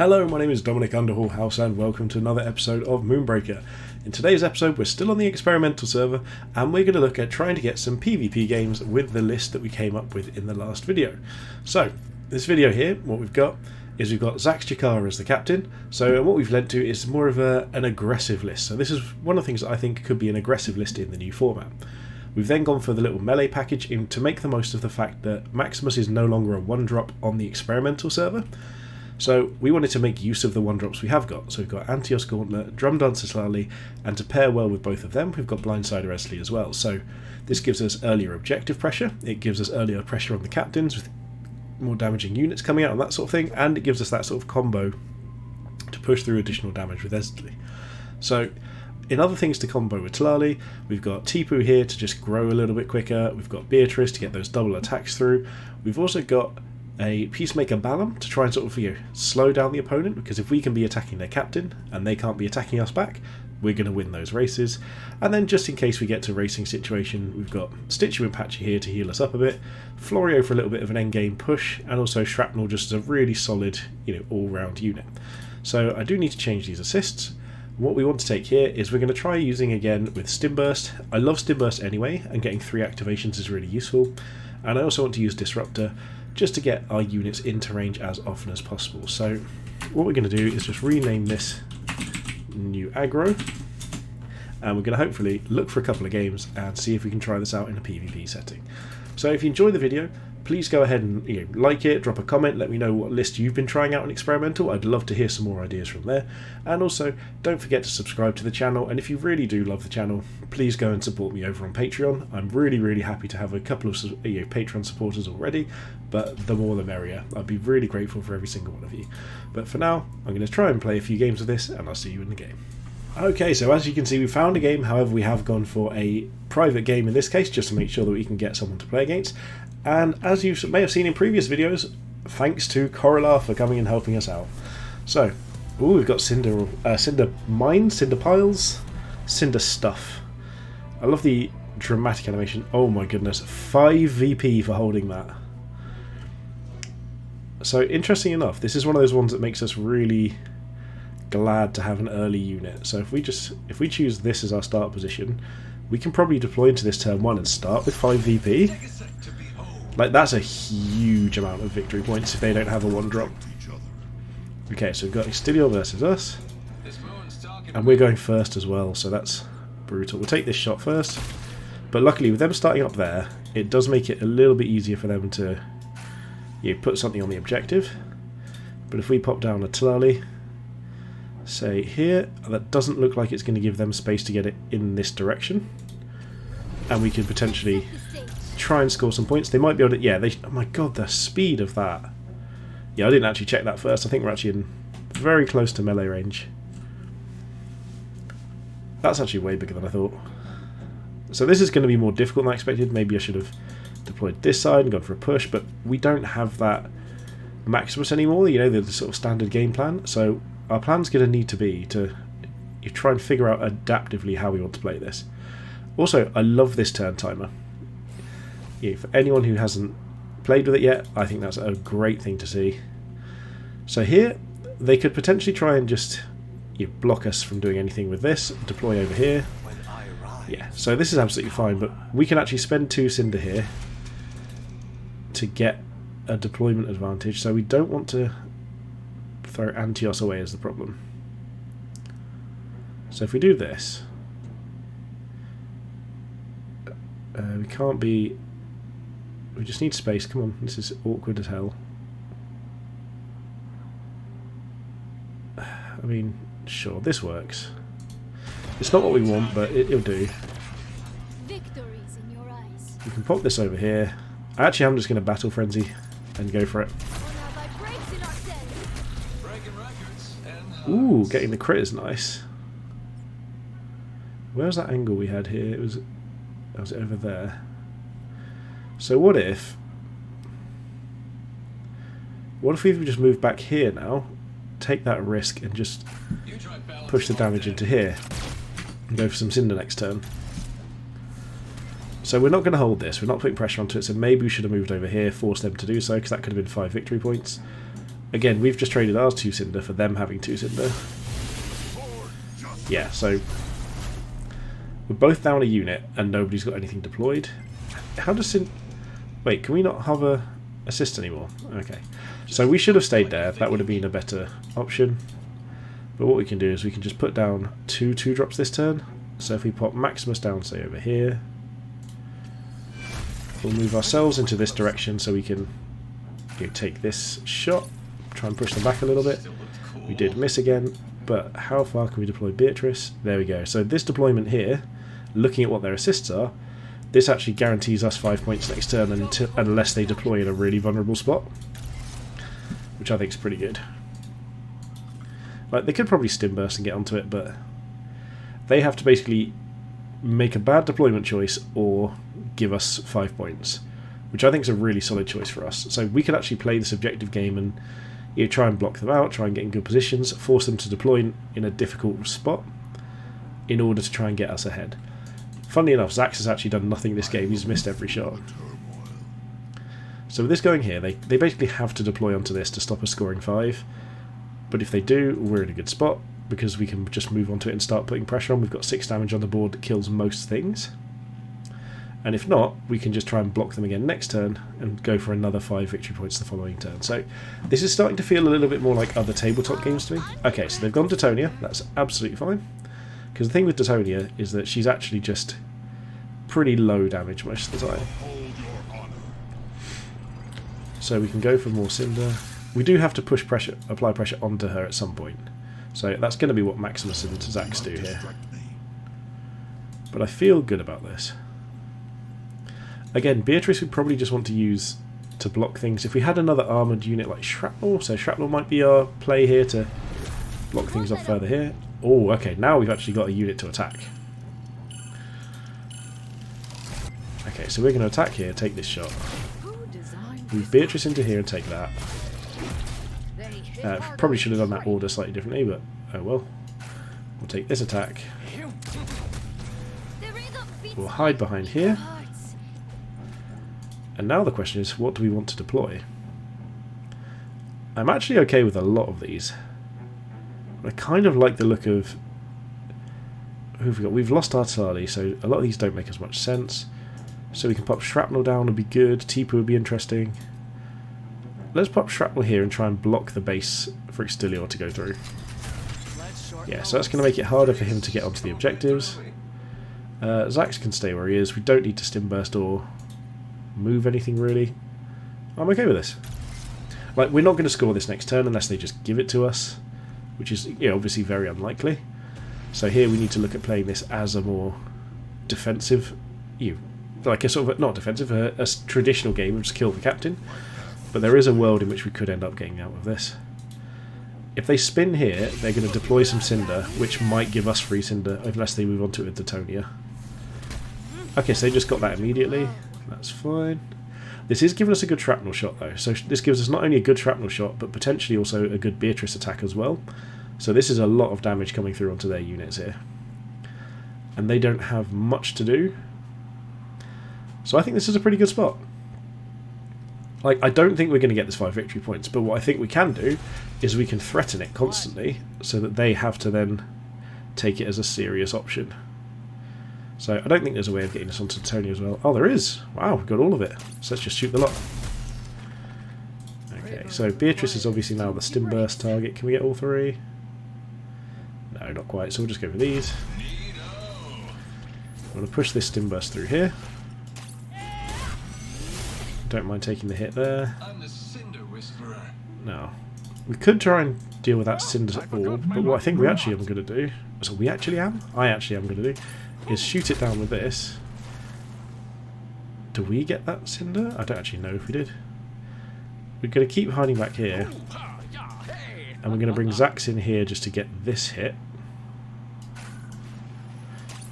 Hello, my name is Dominic Underhall and welcome to another episode of Moonbreaker. In today's episode we're still on the experimental server and we're going to look at trying to get some PvP games with the list that we came up with in the last video. So, this video here, what we've got is we've got Zakchikar as the captain, so what we've led to is more of an aggressive list. So this is one of the things that I think could be an aggressive list in the new format. We've then gone for the little melee package to make the most of the fact that Maximus is no longer a one-drop on the experimental server. So we wanted to make use of the one-drops we have got. So we've got Antios, Gauntlet, Drumdancer Tlalli, and to pair well with both of them, we've got Blindsider Eztli as well. So this gives us earlier objective pressure, it gives us earlier pressure on the captains with more damaging units coming out and that sort of thing, and it gives us that sort of combo to push through additional damage with Eztli. So in other things to combo with Tlalli, we've got Tipu here to just grow a little bit quicker, we've got Beatris to get those double attacks through, we've also got a Peacemaker Balam to try and sort of slow down the opponent, because if we can be attacking their captain and they can't be attacking us back, we're going to win those races. And then just in case we get to a racing situation, we've got Stitchy McPatchy here to heal us up a bit, Florio for a little bit of an endgame push, and also Shrapnel just as a really solid, all-round unit. So I do need to change these assists. What we want to take here is we're going to try using again with Stimburst. I love Stimburst anyway, and getting 3 activations is really useful. And I also want to use Disruptor just to get our units into range as often as possible. So what we're going to do is just rename this new aggro, and we're going to hopefully look for a couple of games and see if we can try this out in a PvP setting. So if you enjoy the video, please go ahead and like it, drop a comment, let me know what list you've been trying out in experimental. I'd love to hear some more ideas from there. And also don't forget to subscribe to the channel, and if you really do love the channel, please go and support me over on Patreon. I'm really happy to have a couple of Patreon supporters already, but the more the merrier. I'd be really grateful for every single one of you. But for now, I'm going to try and play a few games of this, and I'll see you in the game. Okay, so as you can see, we found a game. However, we have gone for a private game in this case, just to make sure that we can get someone to play against. And as you may have seen in previous videos, thanks to Corilla for coming and helping us out. So, we've got Cinder Mines, Cinder Piles, Cinder Stuff. I love the dramatic animation. Oh my goodness, 5 VP for holding that. So, interesting enough, this is one of those ones that makes us really glad to have an early unit. So if we choose this as our start position, we can probably deploy into this turn 1 and start with 5 VP. Like, that's a huge amount of victory points if they don't have a 1-drop. Okay, so we've got Extilior versus us, and we're going first as well, so that's brutal. We'll take this shot first, but luckily with them starting up there, it does make it a little bit easier for them to put something on the objective. But if we pop down a Tlalli, say here, that doesn't look like it's going to give them space to get it in this direction, and we could potentially try and score some points. They might be able to, oh my god, the speed of that. Yeah, I didn't actually check that first. I think we're actually in very close to melee range. That's actually way bigger than I thought. So this is going to be more difficult than I expected. Maybe I should have deployed this side and gone for a push, but we don't have that Maximus anymore, the sort of standard game plan. So our plan's going to need to be to try and figure out adaptively how we want to play this. Also, I love this turn timer. For anyone who hasn't played with it yet, I think that's a great thing to see. So here, they could potentially try and just block us from doing anything with this, deploy over here. Yeah, so this is absolutely fine, but we can actually spend 2 Cinder here to get a deployment advantage, so we don't want to throw Antios away as the problem. So if we do this, we can't be... We just need space. Come on, this is awkward as hell. I mean, sure, this works. It's not what we want, but it'll do. We can pop this over here. Actually, I'm just going to Battle Frenzy and go for it. Ooh, getting the crit is nice. Where's that angle we had here? Was it over there? So what if we just move back here now, take that risk and just push the damage into here and go for some Cinder next turn. So we're not going to hold this, we're not putting pressure onto it, so maybe we should have moved over here, forced them to do so, because that could have been 5 victory points. again, we've just traded ours 2 Cinder for them having 2 Cinder. Yeah, so we're both down a unit and nobody's got anything deployed. How does wait, can we not have a assist anymore? Okay. So we should have stayed there. That would have been a better option. But what we can do is we can just put down 2 2-drops this turn. So if we pop Maximus down, say over here, we'll move ourselves into this direction so we can take this shot, try and push them back a little bit. We did miss again, but how far can we deploy Beatris? There we go. So this deployment here, looking at what their assists are, this actually guarantees us 5 points next turn unless they deploy in a really vulnerable spot, which I think is pretty good. Like, they could probably stim burst and get onto it, but they have to basically make a bad deployment choice or give us 5 points, which I think is a really solid choice for us. So we could actually play this objective game and try and block them out, try and get in good positions, force them to deploy in a difficult spot in order to try and get us ahead. Funnily enough, Zax has actually done nothing this game. He's missed every shot. So with this going here, they basically have to deploy onto this to stop us scoring 5. But if they do, we're in a good spot because we can just move onto it and start putting pressure on. We've got 6 damage on the board that kills most things. And if not, we can just try and block them again next turn and go for another 5 victory points the following turn. So this is starting to feel a little bit more like other tabletop games to me. Okay, so they've gone to Tonia. That's absolutely fine. Because the thing with Tonia is that she's actually just pretty low damage most of the time. So we can go for more Cinder. We do have to apply pressure onto her at some point. So that's going to be what Maximus and Zax do here. But I feel good about this. Again, Beatris would probably just want to use to block things. If we had another armoured unit like Shrapnel, so Shrapnel might be our play here to block things off further here. Oh, okay, now we've actually got a unit to attack. Okay, so we're going to attack here, take this shot. Move Beatris into here and take that. Probably should have done that order slightly differently, but oh well. We'll take this attack. We'll hide behind here. And now the question is, what do we want to deploy? I'm actually okay with a lot of these. I kind of like the look of... Who have we got? We've lost our Tlalli, so a lot of these don't make as much sense. So we can pop Shrapnel down, would be good. Tipu would be interesting. Let's pop Shrapnel here and try and block the base for Extilior to go through. Yeah, so that's going to make it harder for him to get onto the objectives. Zax can stay where he is. We don't need to Stim Burst or move anything really. I'm okay with this. Like, we're not going to score this next turn unless they just give it to us, which is obviously very unlikely. So here we need to look at playing this as a more defensive, like a sort of not defensive, a traditional game of just kill the captain. But there is a world in which we could end up getting out of this. If they spin here, they're going to deploy some Cinder, which might give us free Cinder unless they move on to it with Tonia. Okay, so they just got that immediately. That's fine. This is giving us a good Shrapnel shot though. So this gives us not only a good Shrapnel shot, but potentially also a good Beatris attack as well. So this is a lot of damage coming through onto their units here. And they don't have much to do. So I think this is a pretty good spot. Like, I don't think we're going to get this 5 victory points, but what I think we can do is we can threaten it constantly so that they have to then take it as a serious option. So I don't think there's a way of getting us onto Tony as well. Oh, there is! Wow, we've got all of it. So let's just shoot the lot. Okay, so Beatris is obviously now the Stim Burst target. Can we get all 3? No, not quite, so we'll just go for these. I'm going to push this Stim Burst through here. Don't mind taking the hit there. No. We could try and deal with that Cinder orb, but what I think we actually am going to do... So we actually am? I actually am going to do is shoot it down with this. Do we get that Cinder? I don't actually know if we did. We're going to keep hiding back here. And we're going to bring Zax in here just to get this hit.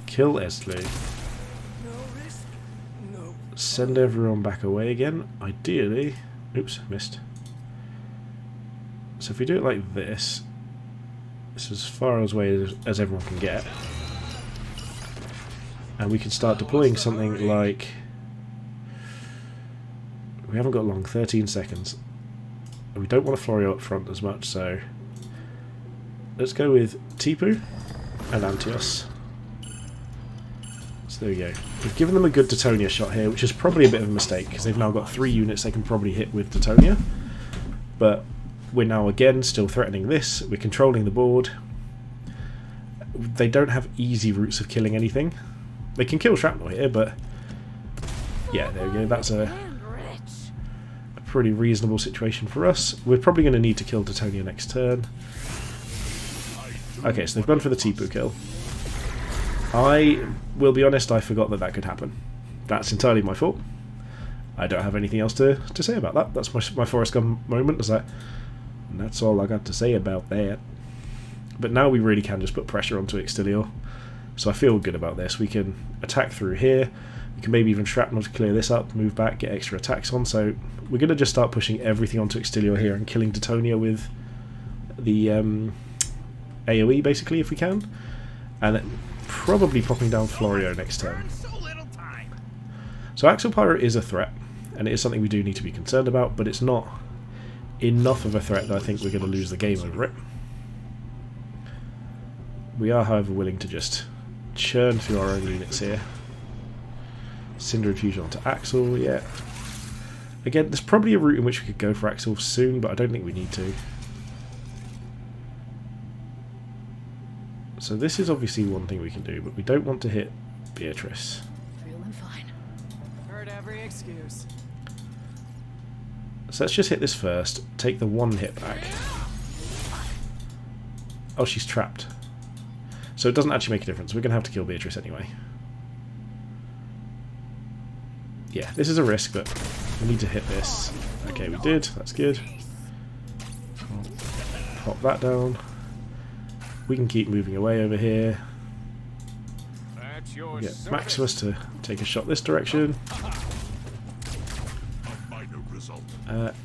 Kill Eztli. Send everyone back away again. Ideally... Oops, missed. So if we do it like this, this is as far away as everyone can get. And we can start deploying something like... We haven't got long, 13 seconds. We don't want a Florio up front as much, so let's go with Tipu and Antios. So there we go. We've given them a good Titonia shot here, which is probably a bit of a mistake, because they've now got 3 units they can probably hit with Titonia. But we're now again still threatening this. We're controlling the board. They don't have easy routes of killing anything. They can kill Shrapnel here, but yeah, there we go. That's a pretty reasonable situation for us. We're probably going to need to kill Titonia next turn. Okay, so they've gone for the Tipu kill. I will be honest, I forgot that that could happen. That's entirely my fault. I don't have anything else to say about that. That's my Forrest Gump moment. Is that? And that's all I got to say about that. But now we really can just put pressure onto Extilior. So I feel good about this. We can attack through here. We can maybe even Shrapnel to clear this up, move back, get extra attacks on. So we're going to just start pushing everything onto Extilior here and killing Titonia with the AoE, basically, if we can. And then probably popping down Florio next turn. So Axial Pyro is a threat, and it is something we do need to be concerned about, but it's not enough of a threat that I think we're going to lose the game over it. We are, however, willing to just churn through our own units here. Cinder Infusion onto Axel, yeah. Again, there's probably a route in which we could go for Axel soon, but I don't think we need to. So this is obviously one thing we can do, but we don't want to hit Beatris. Feeling fine. Heard every excuse. So let's just hit this first, take the 1 hit back. Oh, she's trapped. So it doesn't actually make a difference. We're going to have to kill Beatris anyway. Yeah, this is a risk, but we need to hit this. Okay, we did. That's good. Pop that down. We can keep moving away over here. We get Maximus to take a shot this direction.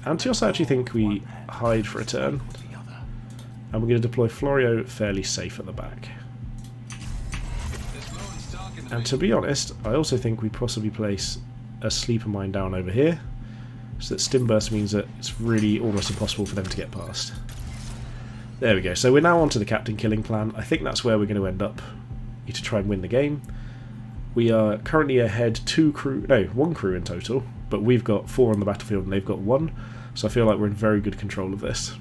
Antios, I actually think we hide for a turn. And we're going to deploy Florio fairly safe at the back. And to be honest, I also think we possibly place a Sleeper Mine down over here, so that Stim Burst means that it's really almost impossible for them to get past. There we go, so we're now on to the captain killing plan. I think that's where we're going to end up to try and win the game. We are currently ahead 1 crew in total, but we've got 4 on the battlefield and they've got 1, so I feel like we're in very good control of this.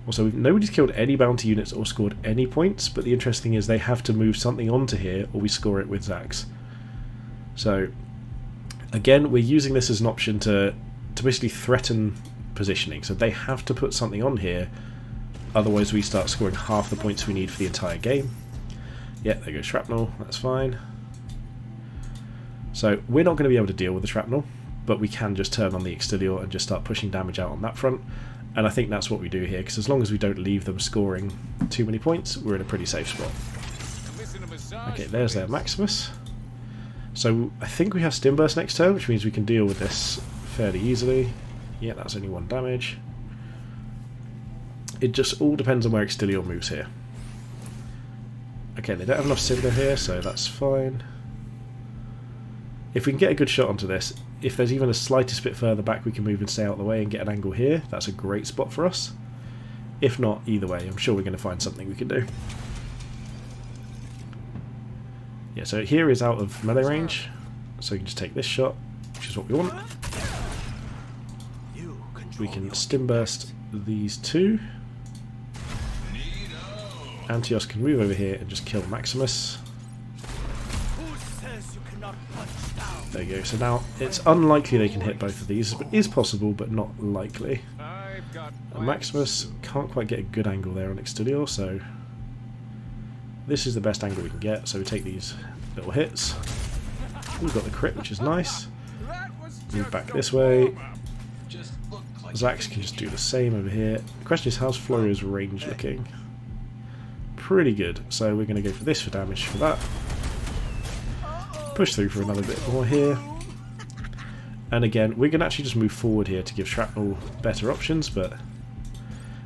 Also, nobody's killed any bounty units or scored any points, but the interesting thing is they have to move something onto here or we score it with Zags. So, again, we're using this as an option to basically threaten positioning. So they have to put something on here, otherwise we start scoring half the points we need for the entire game. Yeah, there goes Shrapnel, that's fine. So we're not going to be able to deal with the Shrapnel, but we can just turn on the Extilior and just start pushing damage out on that front. And I think that's what we do here, because as long as we don't leave them scoring too many points, we're in a pretty safe spot. Okay, there's their Maximus. So I think we have Stim Burst next turn, which means we can deal with this fairly easily. Yeah, that's only 1 damage. It just all depends on where Extilior moves here. Okay, they don't have enough Cinder here, so that's fine. If we can get a good shot onto this, if there's even the slightest bit further back we can move and stay out of the way and get an angle here, that's a great spot for us. If not, either way, I'm sure we're going to find something we can do. Yeah, so here is out of melee range, so we can just take this shot, which is what we want. We can Stim Burst these 2. Antios can move over here and just kill Maximus. There you go, so now it's unlikely they can hit both of these, but is possible, but not likely. And Maximus can't quite get a good angle there on Extilior, so this is the best angle we can get, so we take these little hits. We've got the crit, which is nice. Move back this way. Zax can just do the same over here. The question is, how's Florio's range looking? Pretty good, so we're going to go for this for damage for that. Push through for another bit more here. And again, we're going to actually just move forward here to give Shrapnel better options, but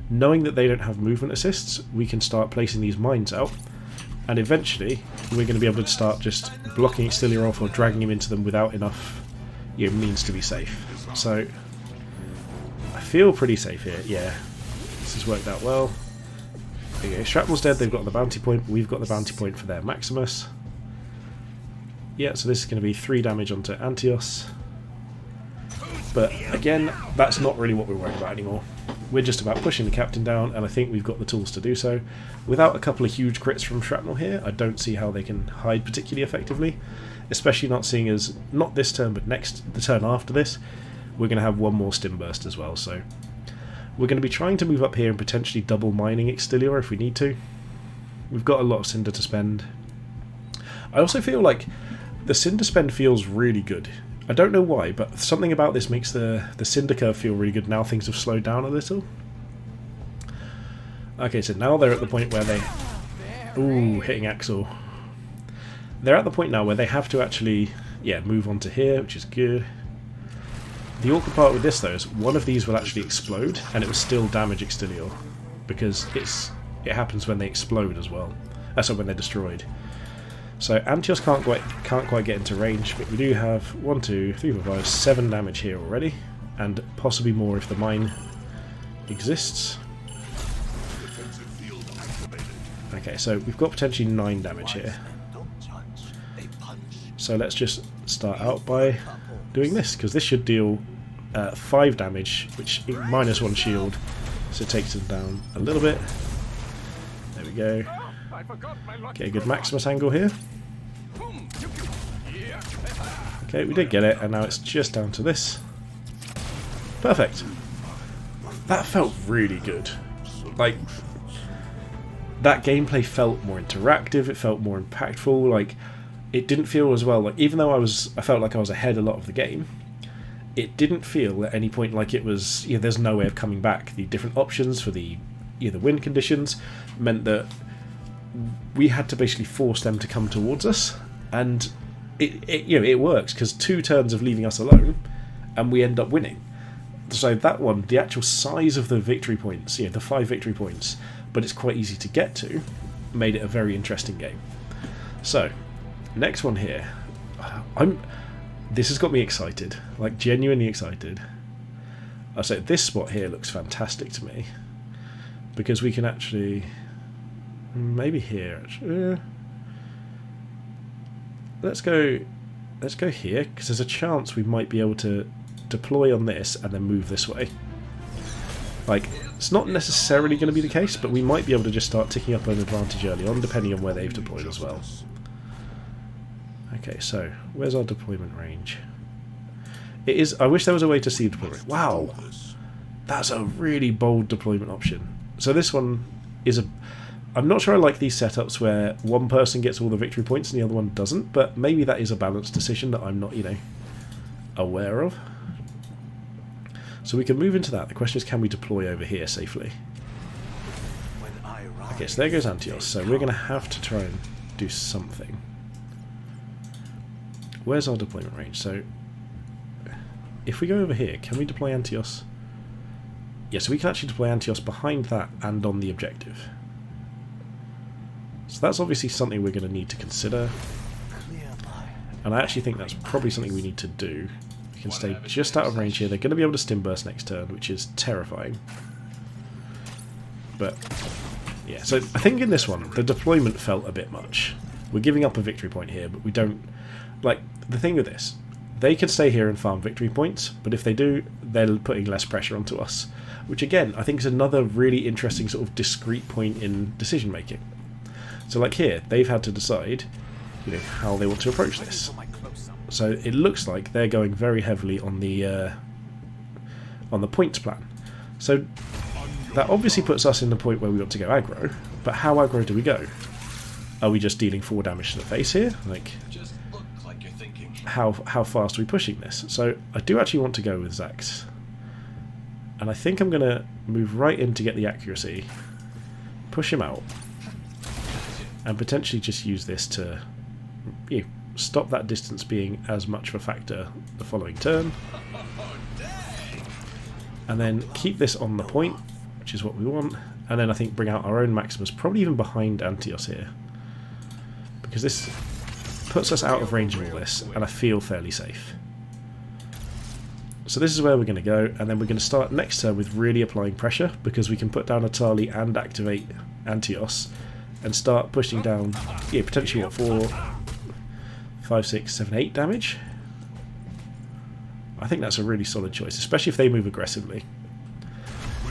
knowing that they don't have movement assists, we can start placing these mines out, and eventually we're going to be able to start just blocking Extilior off or dragging him into them without enough means to be safe. So I feel pretty safe here. Yeah, this has worked out well. There you go. Shrapnel's dead. They've got the bounty point. We've got the bounty point for their Maximus. Yeah, so this is going to be 3 damage onto Antios. But again, that's not really what we're worried about anymore. We're just about pushing the captain down, and I think we've got the tools to do so. Without a couple of huge crits from Shrapnel here, I don't see how they can hide particularly effectively. Especially not seeing as, not this turn, but the turn after this, we're going to have one more stim burst as well. So we're going to be trying to move up here and potentially double mining Extilior if we need to. We've got a lot of Cinder to spend. I also feel like the Cinder spend feels really good. I don't know why, but something about this makes the Cinder curve feel really good. Now things have slowed down a little. Okay, so now they're at the point where they... Ooh, hitting Axel. They're at the point now where they have to actually, yeah, move on to here, which is good. The awkward part with this, though, is one of these will actually explode, and it will still damage Extilior, because it happens when they explode as well. So when they're destroyed. So Antios can't quite get into range, but we do have 1, 2, 3, 4, 5, 7 damage here already, and possibly more if the mine exists. Okay, so we've got potentially 9 damage here. So let's just start out by doing this, because this should deal 5 damage, which minus 1 shield, so it takes them down a little bit. There we go. Get a good Maximus angle here. Okay, we did get it, and now it's just down to this. Perfect. That felt really good. Like, that gameplay felt more interactive, it felt more impactful, like, it didn't feel as well, like, even though I felt like I was ahead a lot of the game, it didn't feel at any point like it was, you know, there's no way of coming back. The different options for the wind conditions meant that we had to basically force them to come towards us, and it works, because 2 turns of leaving us alone and we end up winning. So that one, the actual size of the victory points, the 5 victory points, but it's quite easy to get to, made it a very interesting game. So next one here, this has got me excited, like genuinely excited. I say this spot here looks fantastic to me, because we can actually, maybe here actually, let's go here, because there's a chance we might be able to deploy on this and then move this way. Like, it's not necessarily going to be the case, but we might be able to just start ticking up an advantage early on, depending on where they've deployed as well. Okay, so where's our deployment range? It is. I wish there was a way to see deployment. Wow, that's a really bold deployment option. So this one is a. I'm not sure I like these setups where one person gets all the victory points and the other one doesn't, but maybe that is a balanced decision that I'm not, aware of. So we can move into that. The question is, can we deploy over here safely? Okay, so there goes Antios. So we're going to have to try and do something. Where's our deployment range? So if we go over here, can we deploy Antios? Yes, we can actually deploy Antios behind that and on the objective. So that's obviously something we're going to need to consider. And I actually think that's probably something we need to do. We can stay just out of range here. They're going to be able to stim burst next turn, which is terrifying. But yeah, so I think in this one, the deployment felt a bit much. We're giving up a victory point here, but we don't... Like, the thing with this, they can stay here and farm victory points, but if they do, they're putting less pressure onto us. Which again, I think is another really interesting sort of discrete point in decision making. So like here, they've had to decide, how they want to approach this. So it looks like they're going very heavily on the points plan. So that obviously puts us in the point where we want to go aggro, but how aggro do we go? Are we just dealing 4 damage to the face here? Like, how fast are we pushing this? So I do actually want to go with Zax. And I think I'm going to move right in to get the accuracy, push him out, and potentially just use this to stop that distance being as much of a factor the following turn. And then keep this on the point, which is what we want. And then I think bring out our own Maximus, probably even behind Antios here. Because this puts us out of range of all this, and I feel fairly safe. So this is where we're going to go, and then we're going to start next turn with really applying pressure, because we can put down a Tlalli and activate Antios, and start pushing down, yeah, potentially what, 4, 5, 6, 7, 8 damage? I think that's a really solid choice, especially if they move aggressively.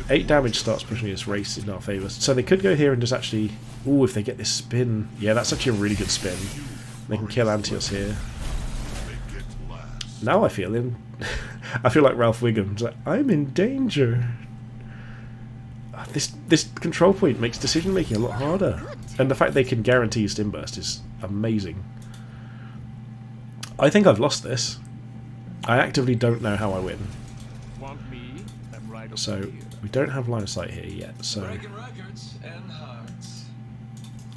8 damage starts pushing this race in our favour. So they could go here and just actually... Ooh, if they get this spin. Yeah, that's actually a really good spin. They can kill Antios here. Now I feel in... I feel like Ralph Wiggum's like, I'm in danger. This control point makes decision making a lot harder. And the fact they can guarantee Stim Burst is amazing. I think I've lost this. I actively don't know how I win. So we don't have line of sight here yet, so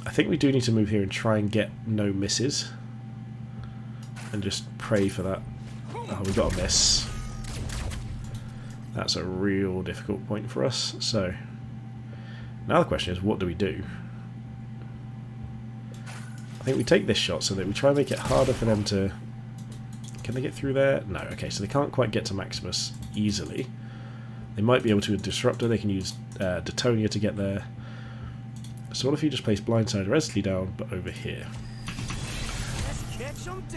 I think we do need to move here and try and get no misses. And just pray for that. Oh, we got a miss. That's a real difficult point for us. So now the question is, what do we do? I think we take this shot so that we try and make it harder for them to... Can they get through there? No. Okay, so they can't quite get to Maximus easily. They might be able to Disruptor. They can use Detonia to get there. So what if you just place Blindsider Eztli down, but over here?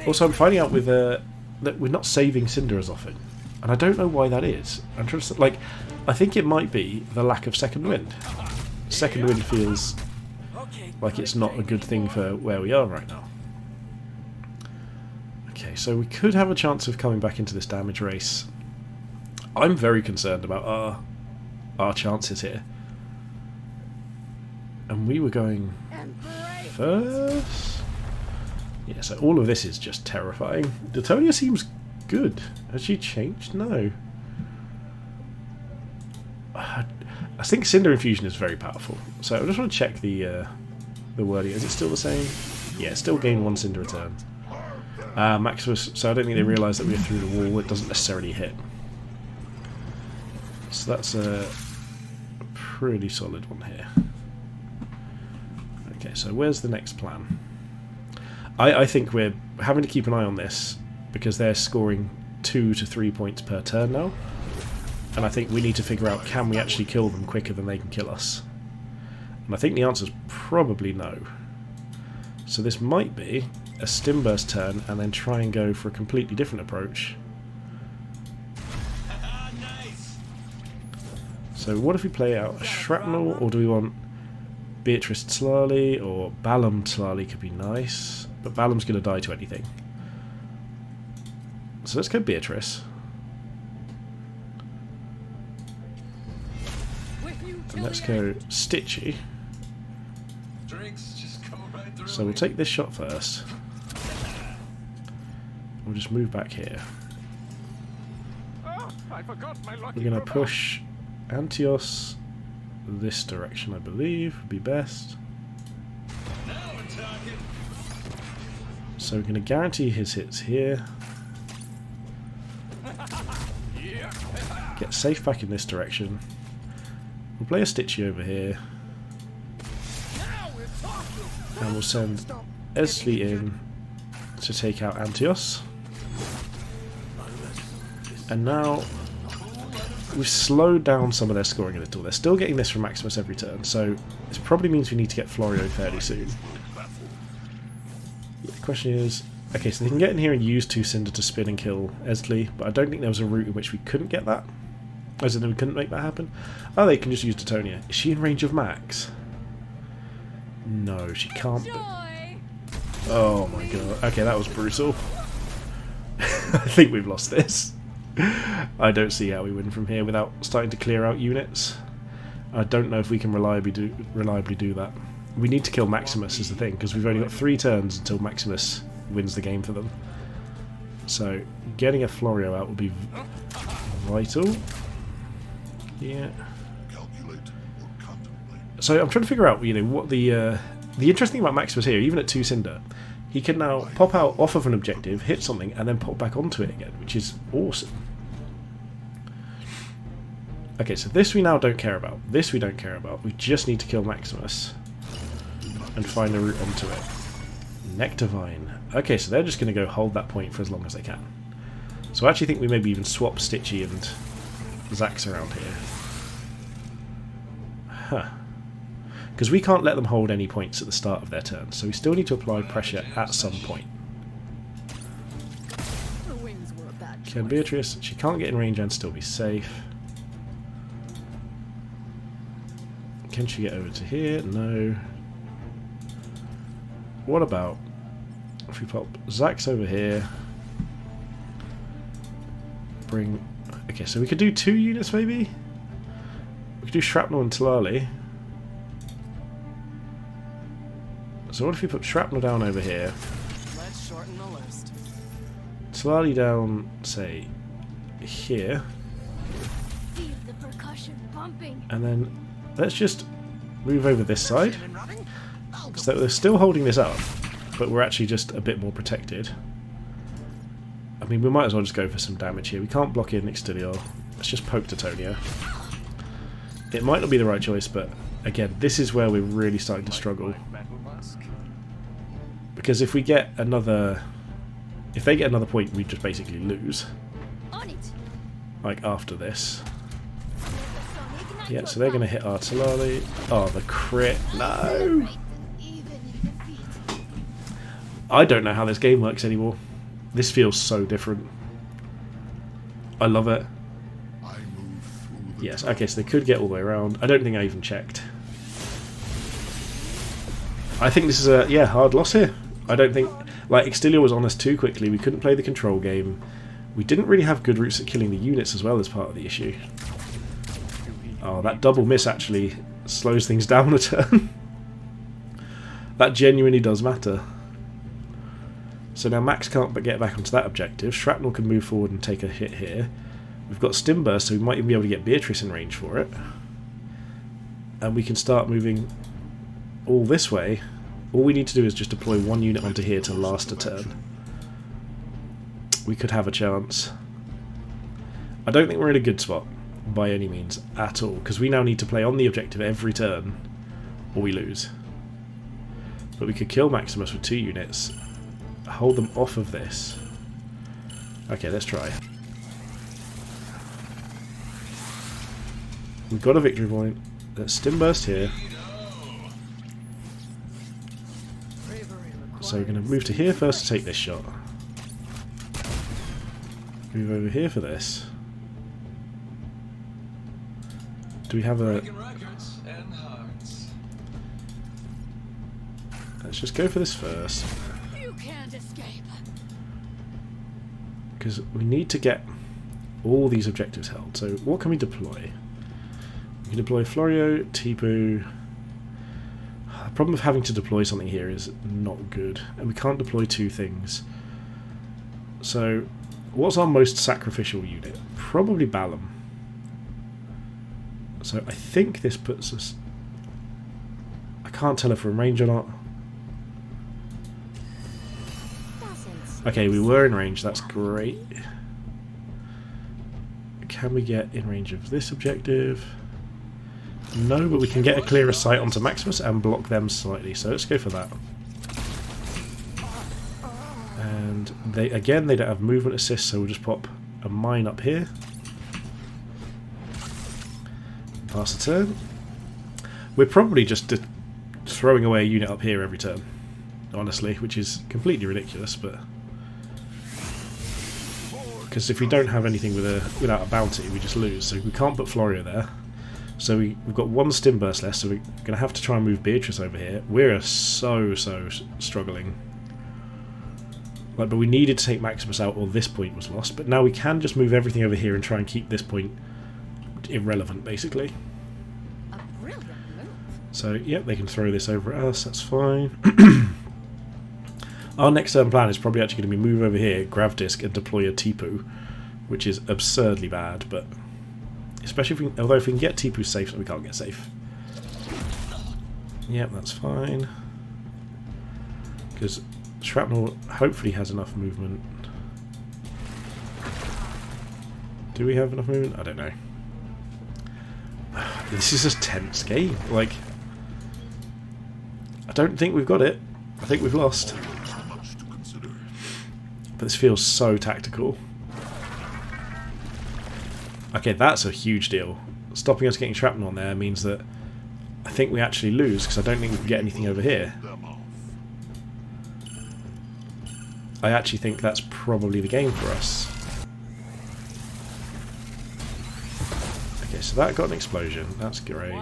Also, I'm finding out with that we're not saving Cinder as often, and I don't know why that is. I'm trying to like, I think it might be the lack of Second Wind. Second Wind feels like it's not a good thing for where we are right now. Okay, so we could have a chance of coming back into this damage race. I'm very concerned about our chances here. And we were going first. Yeah, so all of this is just terrifying. Detonia seems good. Has she changed? No. I think Cinder Infusion is very powerful. So I just want to check the wording. Is it still the same? Yeah, still gain 1 Cinder a turn. Maximus, so I don't think they realise that we're through the wall. It doesn't necessarily hit. So that's a pretty solid one here. Okay, so where's the next plan? I think we're having to keep an eye on this because they're scoring 2 to 3 points per turn now. And I think we need to figure out, can we actually kill them quicker than they can kill us? And I think the answer is probably no. So this might be a Stim Burst turn and then try and go for a completely different approach. So what if we play out a Shrapnel, or do we want Beatris Tlalli, or Balam Tlalli could be nice, but Balam's going to die to anything. So let's go Beatris. And let's go Stitchy. So we'll take this shot first. We'll just move back here. We're going to push Antios this direction, I believe, would be best. So we're going to guarantee his hits here. Get safe back in this direction. We'll play a Stitchy over here. And we'll send Eztli in to take out Antios. And now we've slowed down some of their scoring a little. They're still getting this from Maximus every turn, so this probably means we need to get Florio fairly soon. The question is, okay, so they can get in here and use 2 Cinder to spin and kill Eztli, but I don't think there was a route in which we couldn't get that. As in, we couldn't make that happen. Oh, they can just use Detonia. Is she in range of Max? No, she can't be. Oh my god. Okay, that was brutal. I think we've lost this. I don't see how we win from here without starting to clear out units. I don't know if we can reliably do that. We need to kill Maximus is the thing, because we've only got 3 turns until Maximus wins the game for them. So getting a Florio out would be vital. Yeah. So I'm trying to figure out, you know, what the interesting thing about Maximus here, even at 2 Cinder, he can now pop out off of an objective, hit something, and then pop back onto it again, which is awesome. Okay, so this we now don't care about. This we don't care about. We just need to kill Maximus and find a route onto it. Nectarvine. Okay, so they're just going to go hold that point for as long as they can. So I actually think we maybe even swap Stitchy and Zax around here. Huh. Because we can't let them hold any points at the start of their turn, so we still need to apply pressure at some point. Can Beatris, she can't get in range and still be safe. Can she get over to here? No. What about if we pop Zax over here? Bring... Okay, so we could do 2 units maybe? We could do Shrapnel and Tlalli. So what if we put Shrapnel down over here? Let's shorten the list. Tlalli down, say, here. Feel the percussion bumping. And then let's just move over this side. So they're still holding this up, but we're actually just a bit more protected. I mean, we might as well just go for some damage here. We can't block in Exterior. Let's just poke Titonia. It might not be the right choice, but again, this is where we're really starting to struggle. Because if we get another... If they get another point, we just basically lose. On it. Like, after this. Yeah, so they're going to hit our Tlalli. Oh, the crit. No! I don't know how this game works anymore. This feels so different. I love it. Yes, okay, so they could get all the way around. I don't think I even checked. I think this is a, yeah, hard loss here. I don't think... Like, Exterior was on us too quickly. We couldn't play the control game. We didn't really have good routes at killing the units as well as part of the issue. Oh, that double miss actually slows things down a turn. That genuinely does matter. So now Max can't but get back onto that objective. Shrapnel can move forward and take a hit here. We've got Stim Burst, so we might even be able to get Beatris in range for it. And we can start moving all this way. All we need to do is just deploy 1 unit onto here to last a turn. We could have a chance. I don't think we're in a good spot, by any means, at all. Because we now need to play on the objective every turn, or we lose. But we could kill Maximus with 2 units. Hold them off of this. Okay, let's try. We've got a victory point. Let's Stim Burst here. So we're going to move to here first to take this shot. Move over here for this. Do we have a... Let's just go for this first. You can't escape. Because we need to get all these objectives held. So what can we deploy? We can deploy Florio, Tipu. The problem of having to deploy something here is not good. And we can't deploy 2 things. So what's our most sacrificial unit? Probably Balam. So I think this puts us... I can't tell if we're in range or not. Okay, we were in range, that's great. Can we get in range of this objective? No, but we can get a clearer sight onto Maximus and block them slightly, so let's go for that. And they again, they don't have movement assist, so we'll just pop a mine up here. Pass the turn. We're probably just throwing away a unit up here every turn, honestly, which is completely ridiculous, but... Because if we don't have anything without a bounty, we just lose. So we can't put Florio there. So we've got 1 Stim Burst left, so we're going to have to try and move Beatris over here. We're so struggling. Like, but we needed to take Maximus out or this point was lost. But now we can just move everything over here and try and keep this point irrelevant, basically. A brilliant move. So, yep, they can throw this over at us. That's fine. Our next turn plan is probably actually going to be move over here, grab disc, and deploy a Tipu, which is absurdly bad, but especially if we, although if we can get Tipu safe, we can't get safe. Yep, that's fine. Because Shrapnel hopefully has enough movement. Do we have enough movement? I don't know. This is a tense game. Like, I don't think we've got it. I think we've lost. But this feels so tactical. Okay, that's a huge deal. Stopping us getting shrapnel on there means that I think we actually lose, because I don't think we can get anything over here. I actually think that's probably the game for us. Okay, so that got an explosion. That's great.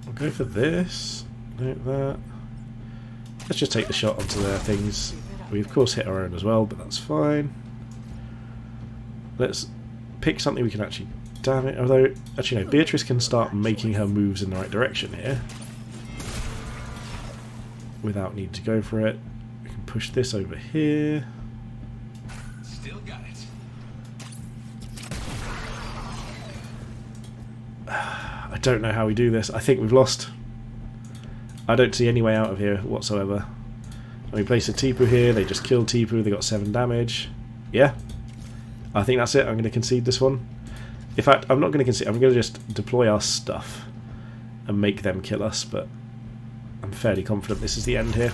I'll go for this. Note that. Let's just take the shot onto their things. We of course hit our own as well, but that's fine. Let's pick something we can actually damage. Although, actually no, Beatris can start making her moves in the right direction here. Without needing to go for it. We can push this over here. Still got it. I don't know how we do this. I think we've lost. I don't see any way out of here whatsoever. And we place a Tipu here, they just killed Tipu, they got 7 damage. Yeah. I think that's it, I'm going to concede this one. In fact, I'm not going to concede, I'm going to just deploy our stuff and make them kill us, but I'm fairly confident this is the end here.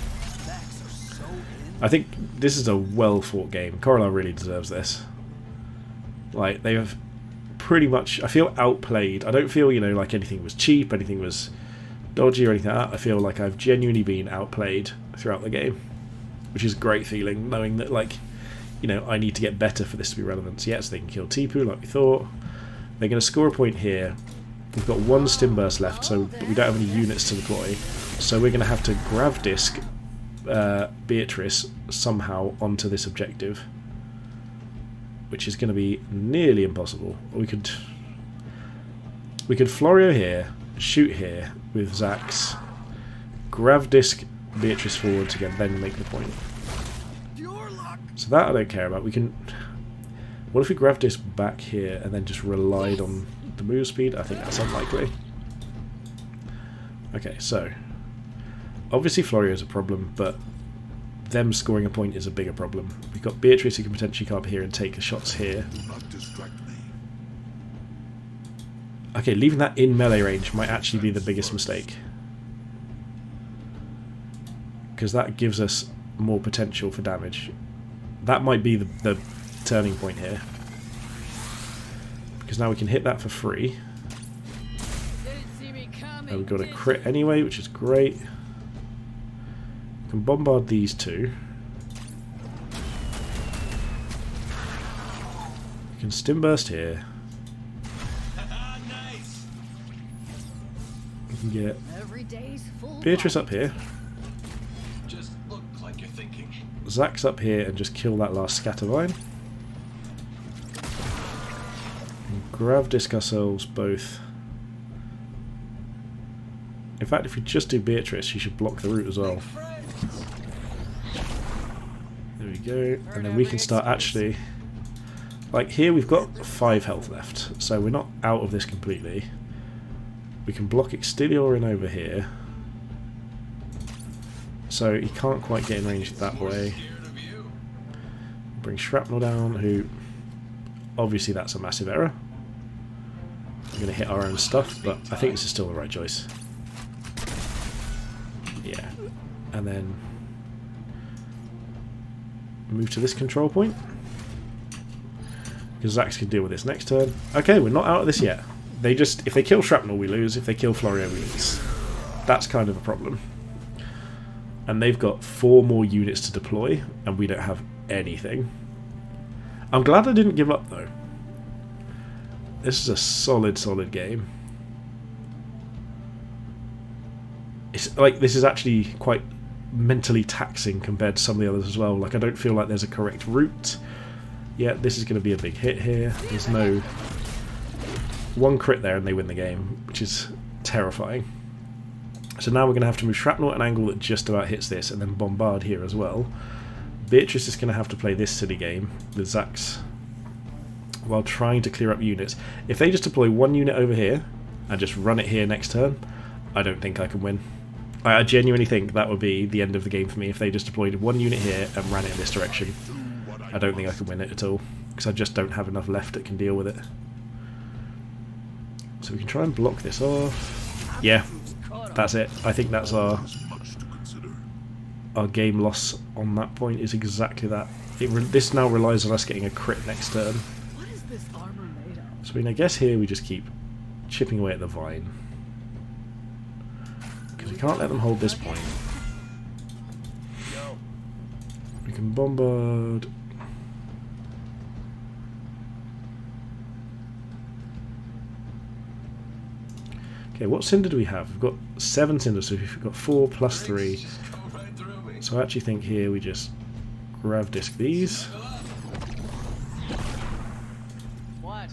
I think this is a well fought game. Corallar really deserves this. Like, they have pretty much, I feel outplayed. I don't feel, you know, like anything was cheap, anything was dodgy or anything like that. I feel like I've genuinely been outplayed throughout the game, which is a great feeling, knowing that, like, you know, I need to get better for this to be relevant. So, yeah, so they can kill Tipu like we thought. They're going to score a point here. We've got 1 stim burst left, so we don't have any units to deploy. So we're going to have to grav disc Beatris somehow onto this objective, which is going to be nearly impossible. We could Florio here, shoot here with Zax, grav disc Beatris forward to then make the point. So that I don't care about. We can. What if we grav disc back here and then just relied on the move speed? I think that's unlikely. Okay, so obviously Florio is a problem, but them scoring a point is a bigger problem. We've got Beatris who can potentially come up here and take the shots here. Okay, leaving that in melee range might actually be the biggest mistake, because that gives us more potential for damage. That might be the turning point here, because now we can hit that for free. And we've got a crit anyway, which is great. We can bombard these two. We can stim burst here. We can get Beatris up here. Just look like you're thinking. Zax up here and just kill that last Scattervine. And grav disc ourselves both. In fact, if we just do Beatris, she should block the route as well. There we go. And then we can start actually... Like, here we've got 5 health left, so we're not out of this completely. We can block Extilior in over here. So he can't quite get in range that way. Bring Shrapnel down, who... Obviously that's a massive error. We're going to hit our own stuff, but I think this is still the right choice. Yeah. And then... move to this control point. Because Zax can deal with this next turn. Okay, we're not out of this yet. They just... If they kill Shrapnel, we lose. If they kill Florio, we lose. That's kind of a problem. And they've got 4 more units to deploy, and we don't have anything. I'm glad I didn't give up, though. This is a solid, solid game. It's like, this is actually quite mentally taxing compared to some of the others as well. Like, I don't feel like there's a correct route. Yeah, this is going to be a big hit here. There's no... 1 crit there and they win the game, which is terrifying. So now we're going to have to move Shrapnel at an angle that just about hits this, and then bombard here as well. Beatris is going to have to play this silly game with Zax while trying to clear up units. If they just deploy 1 unit over here and just run it here next turn, I don't think I can win. I genuinely think that would be the end of the game for me if they just deployed 1 unit here and ran it in this direction. I don't think I can win it at all, because I just don't have enough left that can deal with it. So we can try and block this off. Yeah, that's it. I think that's our game loss on that point is exactly that. this now relies on us getting a crit next turn. What is this armor made of? So I guess here we just keep chipping away at the vine. Because we can't let them hold this point. We can bombard. Okay, what cinder do we have? We've got 7 cinders, so we've got 4 plus 3. So I actually think here we just grav disc these. What?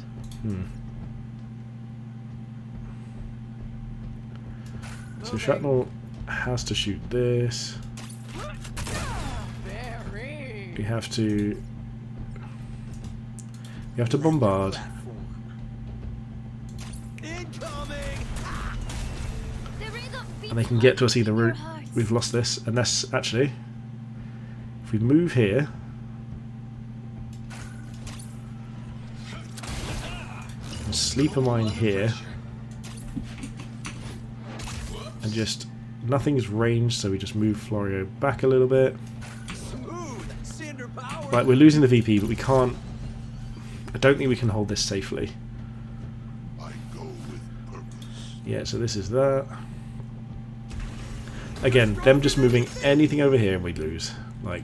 So Shrapnel has to shoot this. We have to bombard. And they can get to us either route. We've lost this, unless actually, if we move here, and sleeper mine here, and just nothing's ranged, so we just move Florio back a little bit. Right, we're losing the VP, but we can't. I don't think we can hold this safely. Yeah, so this is that. Again, them just moving anything over here and we'd lose. Like,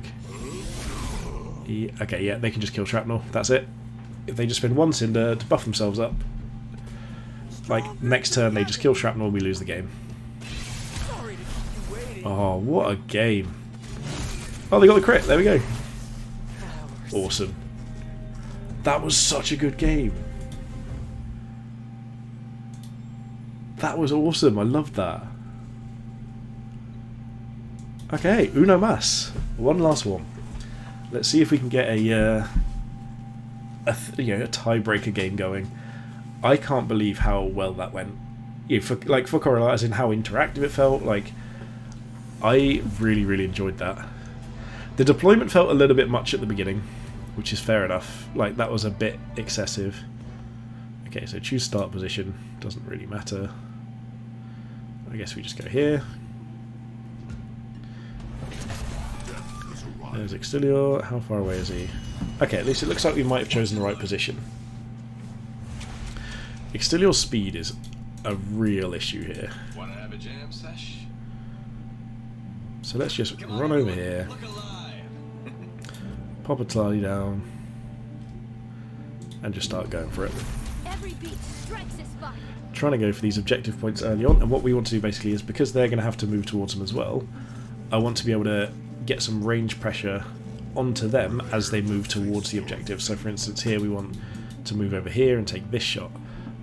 yeah, okay, yeah, they can just kill Shrapnel. That's it. If they just spend 1 cinder to buff themselves up, like next turn they just kill Shrapnel and we lose the game. Oh, what a game! Oh, they got the crit. There we go. Awesome. That was such a good game. That was awesome. I loved that. Okay, uno mas. One last one. Let's see if we can get a tiebreaker game going. I can't believe how well that went. Yeah, for Corella, as in how interactive it felt. Like, I really enjoyed that. The deployment felt a little bit much at the beginning, which is fair enough. Like, that was a bit excessive. Okay, so choose start position. Doesn't really matter. I guess we just go here. There's Extilior. How far away is he? Okay, at least it looks like we might have chosen the right position. Extilior's speed is a real issue here. Wanna have a jam sesh? So let's just run over here. Pop a Tlalli down. And just start going for it. Every beat strikes a spot. Trying to go for these objective points early on. And what we want to do basically is, because they're going to have to move towards them as well, I want to be able to get some range pressure onto them as they move towards the objective. So for instance here we want to move over here and take this shot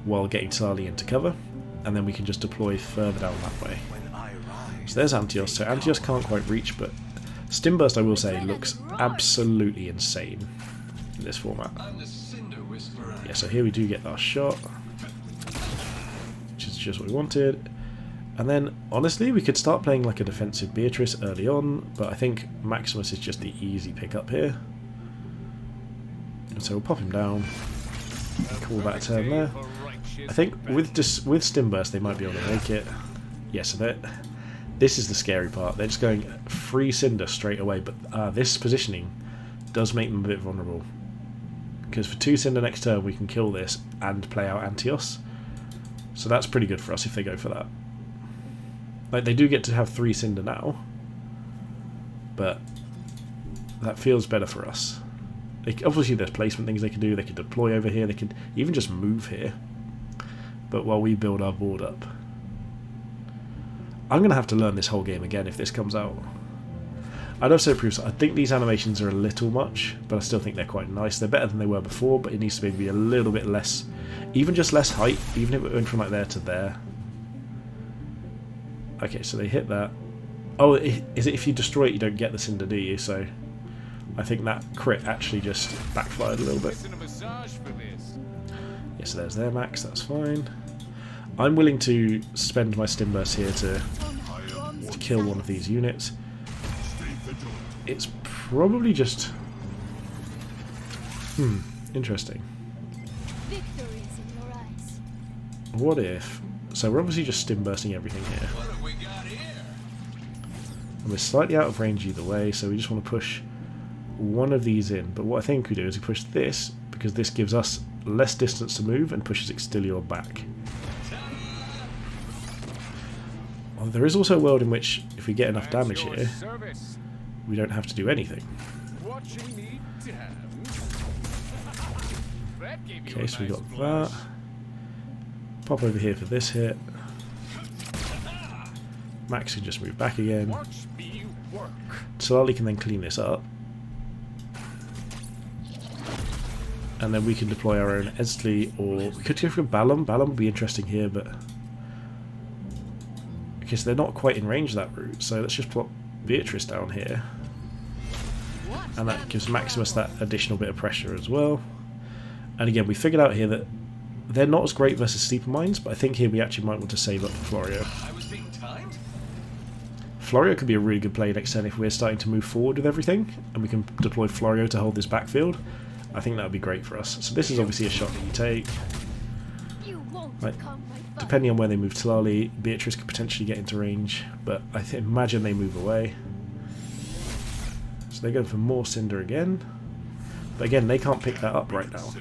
while getting Tlalli into cover, and then we can just deploy further down that way. So there's Antios. So Antios can't quite reach, but Stimburst, I will say, looks absolutely insane in this format. Yeah, so here we do get our shot, which is just what we wanted. And then, honestly, we could start playing like a defensive Beatris early on, but I think Maximus is just the easy pick up here. And so we'll pop him down, call that a turn there. I think with Stimburst they might be able to make it. Yeah, so this is the scary part. They're just going free Cinder straight away, but this positioning does make them a bit vulnerable. Because for 2 Cinder next turn we can kill this and play out Antios. So that's pretty good for us if they go for that. Like, they do get to have 3 Cinder now, but that feels better for us. Obviously there's placement things they can do. They can deploy over here. They can even just move here. But while we build our board up, I'm going to have to learn this whole game again if this comes out. I'd also prove I think these animations are a little much, but I still think they're quite nice. They're better than they were before, but it needs to maybe be a little bit less, even just less height, even if it went from like there to there. Okay, so they hit that. Oh, is it if you destroy it you don't get the Cinder, do you? So I think that crit actually just backfired a little bit. Yeah, so there's their max, that's fine. I'm willing to spend my Stimburst here to kill one of these units. It's probably just... interesting. What if... So we're obviously just Stimbursting everything here. And we're slightly out of range either way, so we just want to push one of these in, but what I think we do is we push this, because this gives us less distance to move and pushes Extilior back. Well, there is also a world in which, if we get enough damage here, we don't have to do anything. Okay, so we got that. Pop over here for this hit. Max can just move back again. Tlalli can then clean this up. And then we can deploy our own Eztli, or we could go for Balam. Balam would be interesting here, but because they're not quite in range of that route, so let's just plot Beatris down here. And that gives Maximus that additional bit of pressure as well. And again, we figured out here that they're not as great versus Steeper Mines, but I think here we actually might want to save up for Florio. Florio could be a really good play next turn if we're starting to move forward with everything, and we can deploy Florio to hold this backfield. I think that would be great for us. So this is obviously a shot that you take. Right. Depending on where they move Tlalli, Beatris could potentially get into range, but I imagine they move away. So they go for more Cinder again. But again, they can't pick that up right now.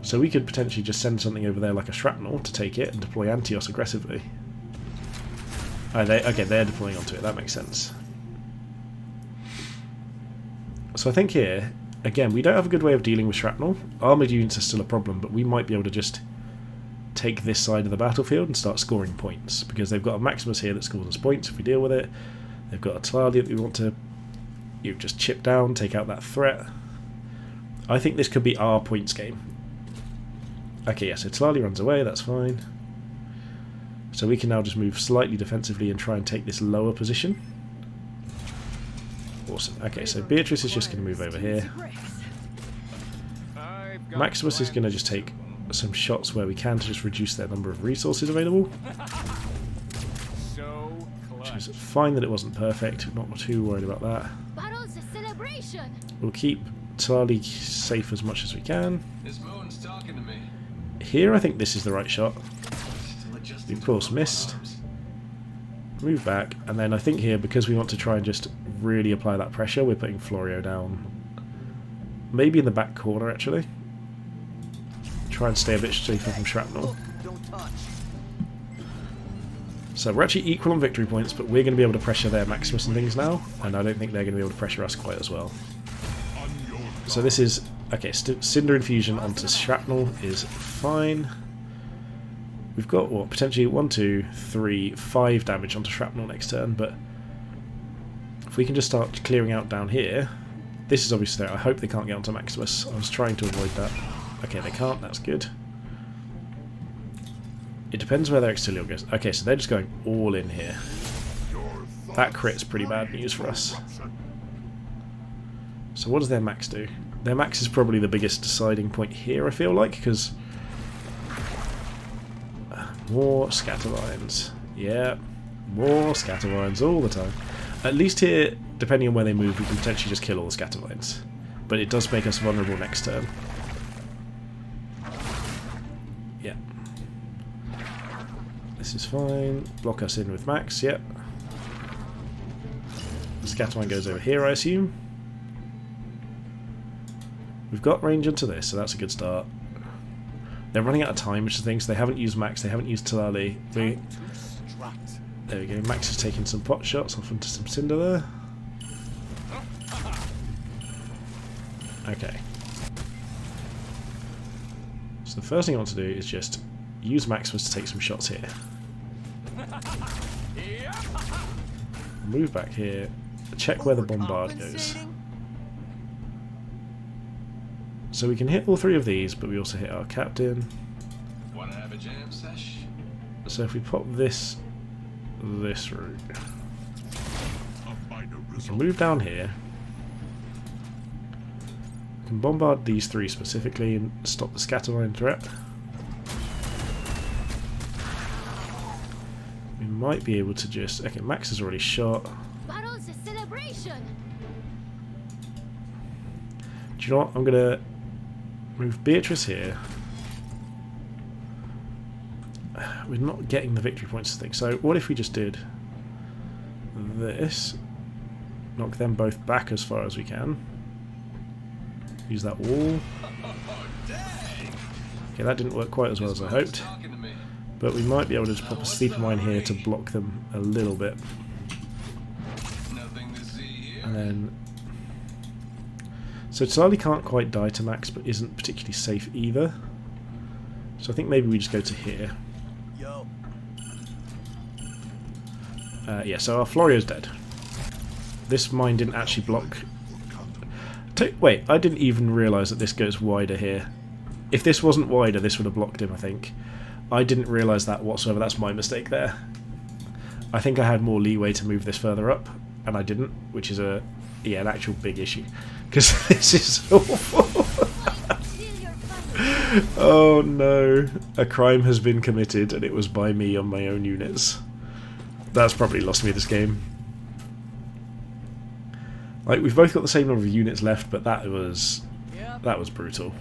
So we could potentially just send something over there like a Shrapnel to take it and deploy Antios aggressively. Oh, okay, they're deploying onto it, that makes sense. So I think here, again, we don't have a good way of dealing with Shrapnel. Armoured units are still a problem, but we might be able to just take this side of the battlefield and start scoring points, because they've got a Maximus here that scores us points if we deal with it. They've got a Tlalli that we want to just chip down, take out that threat. I think this could be our points game. Okay, yeah, so Tlalli runs away, that's fine. So we can now just move slightly defensively and try and take this lower position. Awesome. Okay, so Beatris is just going to move over here. Maximus is going to just take some shots where we can to just reduce their number of resources available. Which is fine that it wasn't perfect, not too worried about that. We'll keep Tlalli safe as much as we can. Here I think this is the right shot. We of course missed. Move back, and then I think here, because we want to try and just really apply that pressure, we're putting Florio down. Maybe in the back corner actually. Try and stay a bit safer from Shrapnel. So we're actually equal on victory points, but we're going to be able to pressure their Maximus and things now, and I don't think they're going to be able to pressure us quite as well. So this is... okay, Cinder Infusion onto Shrapnel is fine. We've got, what, potentially 1, 2, 3, 5 damage onto Shrapnel next turn, but if we can just start clearing out down here... this is obviously there. I hope they can't get onto Maximus. I was trying to avoid that. Okay, they can't, that's good. It depends where their Extilior goes. Okay, so they're just going all in here. That crit's pretty bad news for us. So what does their max do? Their max is probably the biggest deciding point here, I feel like, because... more Scattervines. Yeah, more Scattervines all the time. At least here, depending on where they move, we can potentially just kill all the Scattervines. But it does make us vulnerable next turn. Yeah. This is fine. Block us in with Max, yep. The Scattervine goes over here, I assume. We've got range into this, so that's a good start. They're running out of time, which is the thing, so they haven't used Max, they haven't used Tlalli. There we go, Max is taking some pot shots off into some Cinder there. Okay. So the first thing I want to do is just use Maximus to take some shots here. Move back here, check where the bombard goes. So we can hit all 3 of these, but we also hit our captain. Wanna have a jam sesh? So if we pop this route, we can move down here. We can bombard these 3 specifically and stop the Scattervine threat. We might be able to just... okay, Max is already shot. Do you know what? I'm gonna move Beatris here. We're not getting the victory points to think. So what if we just did this? knock them both back as far as we can. Use that wall. Okay, that didn't work quite as well as I hoped. But we might be able to just pop a sleeper mine here to block them a little bit. And then... So Tlalli can't quite die to max, but isn't particularly safe either. So I think maybe we just go to here. Yeah, so our Florio's dead. This mine didn't actually block... Wait, I didn't even realise that this goes wider here. If this wasn't wider, this would have blocked him, I think. I didn't realise that whatsoever. That's my mistake there. I think I had more leeway to move this further up, and I didn't, which is an actual big issue. Because this is awful. Oh no. A crime has been committed, and it was by me on my own units. That's probably lost me this game. Like, we've both got the same number of units left, but that was brutal.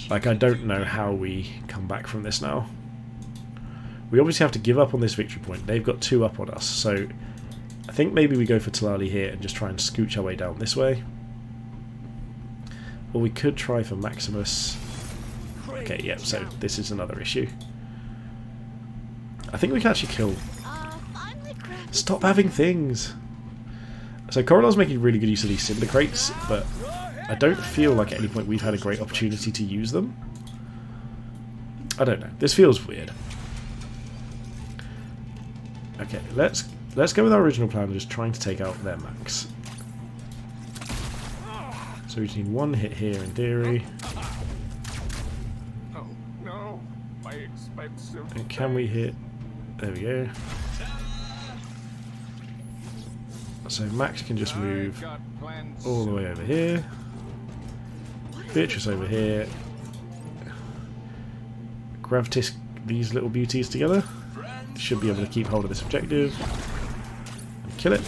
Like, I don't know how we come back from this now. We obviously have to give up on this victory point. They've got 2 up on us, so I think maybe we go for Tlalli here and just try and scooch our way down this way. Or we could try for Maximus. Okay, yeah, so this is another issue. I think we can actually kill... Stop having things! So Corridor's making really good use of these cinder crates, but I don't feel like at any point we've had a great opportunity to use them. I don't know. This feels weird. Okay, let's go with our original plan of just trying to take out their max. So we just need 1 hit here in theory. Oh no, my expensive. And can we hit... There we go. So Max can just move all the way over here. Beatris over here. Gravitas these little beauties together. Should be able to keep hold of this objective. And kill it.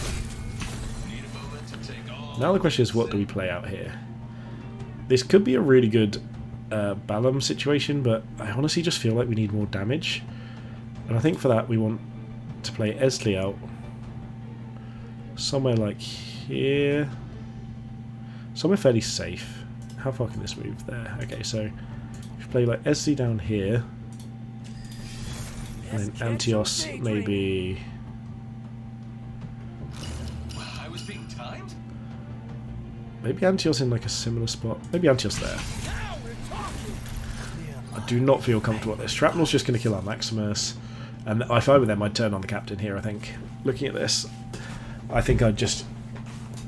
Now the question is, what do we play out here? This could be a really good Balam situation, but I honestly just feel like we need more damage. And I think for that we want to play Eztli out somewhere like here. Somewhere fairly safe. How far can this move? There. Okay, so if you play like Eztli down here, and then Antios maybe... I was being timed? Maybe Antios in like a similar spot. Maybe Antios there. I do not feel comfortable with this. Shrapnel's just going to kill our Maximus. And if I were them, I'd turn on the captain here, I think. Looking at this, I think I'd just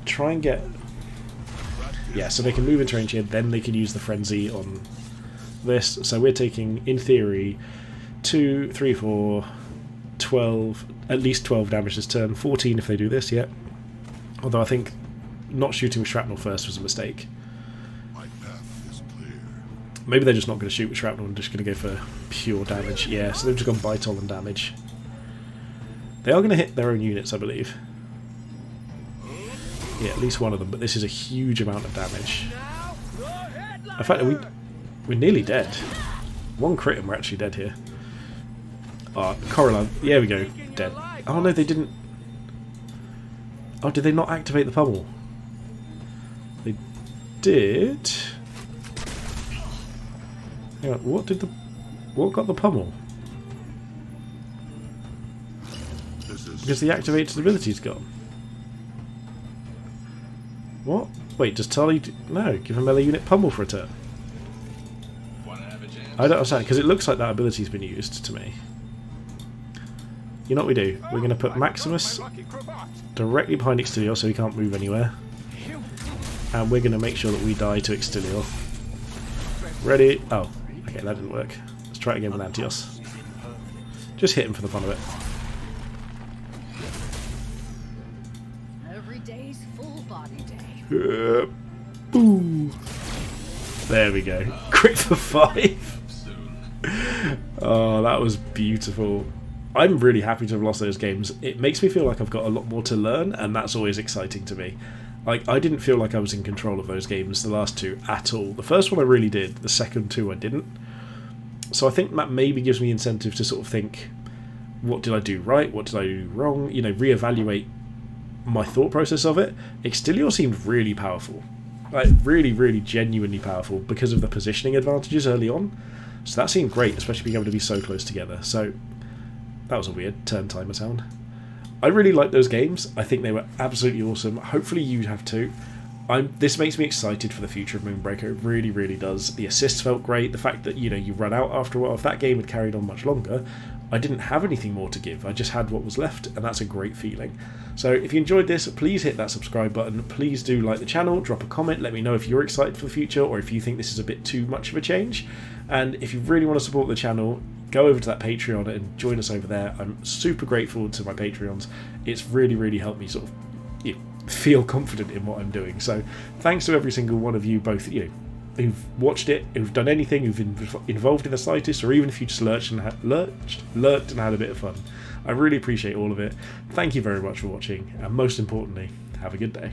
try and get... Yeah, so they can move into range here, then they can use the frenzy on this. So we're taking, in theory, 2, 3, 4, 12, at least 12 damage this turn. 14 if they do this, yeah. Although I think not shooting with shrapnel first was a mistake. Maybe they're just not going to shoot with shrapnel and just going to go for pure damage. Yeah, so they've just gone Bitol and damage. They are going to hit their own units, I believe. Yeah, at least one of them, but this is a huge amount of damage. In fact, we're nearly dead. 1 crit and we're actually dead here. Oh, Corridor, yeah, we go, dead. Oh no, they didn't... Oh, did they not activate the pummel? They did... Hang on, what got the pummel? Because the activated ability's gone. What? Wait, does Tlalli... No, give a melee unit pummel for a turn. I don't understand, because it looks like that ability's been used to me. You know what we do? We're going to put Maximus directly behind Extilior so he can't move anywhere. And we're going to make sure that we die to Extilior. Ready? Oh, okay, that didn't work. Let's try it again with Antios. Just hit him for the fun of it. Every day's full body day. Boom. There we go. Crit for 5. Oh, that was beautiful. I'm really happy to have lost those games. It makes me feel like I've got a lot more to learn, and that's always exciting to me. Like, I didn't feel like I was in control of those games, the last 2, at all. The first one I really did, the second 2 I didn't. So I think that maybe gives me incentive to sort of think, what did I do right, what did I do wrong, you know, reevaluate my thought process of it, Extilior seemed really powerful. Like, really, really genuinely powerful because of the positioning advantages early on. So that seemed great, especially being able to be so close together. So that was a weird turn timer sound. I really like those games. I think they were absolutely awesome. Hopefully you have too. This makes me excited for the future of Moonbreaker. It really, really does. The assists felt great. The fact that, you know, you run out after a while. If that game had carried on much longer, I didn't have anything more to give. I just had what was left, and that's a great feeling. So if you enjoyed this, please hit that subscribe button. Please do like the channel, drop a comment, let me know if you're excited for the future or if you think this is a bit too much of a change. And if you really want to support the channel, go over to that Patreon and join us over there. I'm super grateful to my Patreons. It's really, really helped me sort of feel confident in what I'm doing. So thanks to every single one of you, both who've watched it, who've done anything, who've been involved in the slightest, or even if you just lurked and had a bit of fun. I really appreciate all of it. Thank you very much for watching, and most importantly, have a good day.